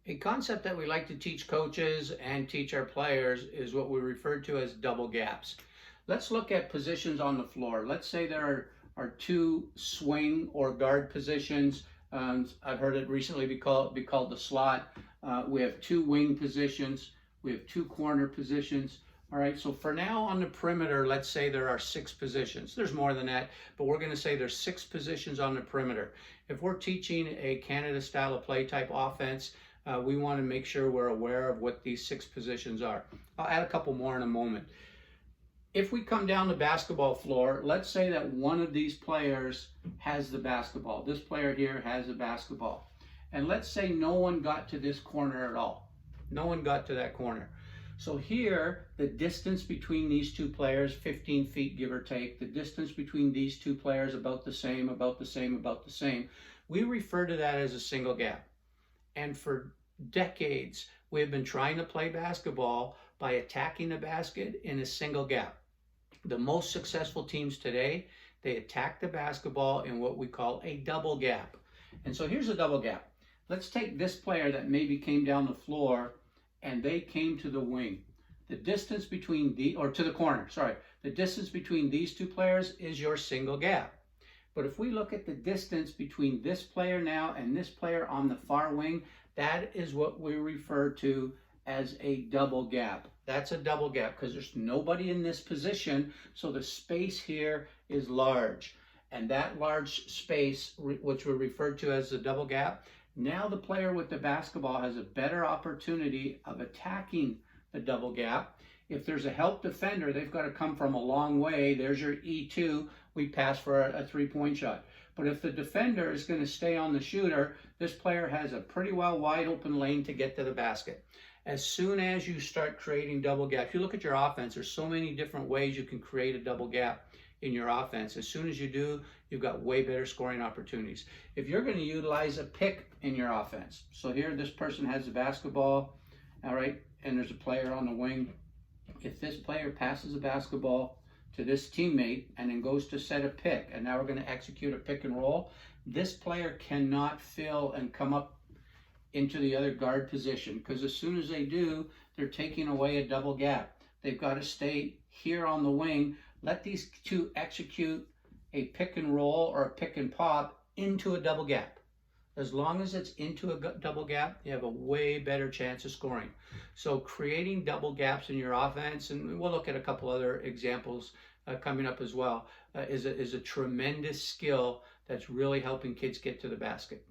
A concept that we like to teach coaches and teach our players is what we refer to as double gaps. Let's look at positions on the floor. Let's say there are two swing or guard positions. I've heard it recently be called the slot. We have two wing positions. We have two corner positions. All right, so for now on the perimeter, let's say there are 6 positions. There's more than that, but we're going to say there's 6 positions on the perimeter. If we're teaching a Canada style of play type offense, we want to make sure we're aware of what these 6 positions are. I'll add a couple more in a moment. If we come down the basketball floor, let's say that one of these players has the basketball. This player here has the basketball. And let's say no one got to this corner at all. No one got to that corner. So here, the distance between these two players, 15 feet give or take, the distance between these two players about the same, about the same, about the same. We refer to that as a single gap. And for decades, we have been trying to play basketball by attacking the basket in a single gap. The most successful teams today, they attack the basketball in what we call a double gap. And so here's a double gap. Let's take this player that maybe came down the floor and they came to the wing. The distance between to the corner, sorry. The distance between these two players is your single gap. But if we look at the distance between this player now and this player on the far wing, that is what we refer to as a double gap. That's a double gap because there's nobody in this position, so the space here is large. And that large space, which we refer to as the double gap, now the player with the basketball has a better opportunity of attacking the double gap. If there's a help defender, they've got to come from a long way. There's your E2. We pass for a 3-point shot. But if the defender is going to stay on the shooter, this player has a pretty well wide open lane to get to the basket. As soon as you start creating double gaps, you look at your offense, there's so many different ways you can create a double gap in your offense. As soon as you do, you've got way better scoring opportunities. If you're going to utilize a pick in your offense, so here this person has the basketball, all right, and there's a player on the wing. If this player passes the basketball to this teammate and then goes to set a pick, and now we're going to execute a pick and roll, this player cannot fill and come up into the other guard position, because as soon as they do, they're taking away a double gap. They've got to stay here on the wing. Let these two execute a pick and roll or a pick and pop into a double gap. As long as it's into a double gap, you have a way better chance of scoring. So creating double gaps in your offense, and we'll look at a couple other examples coming up as well, is a tremendous skill that's really helping kids get to the basket.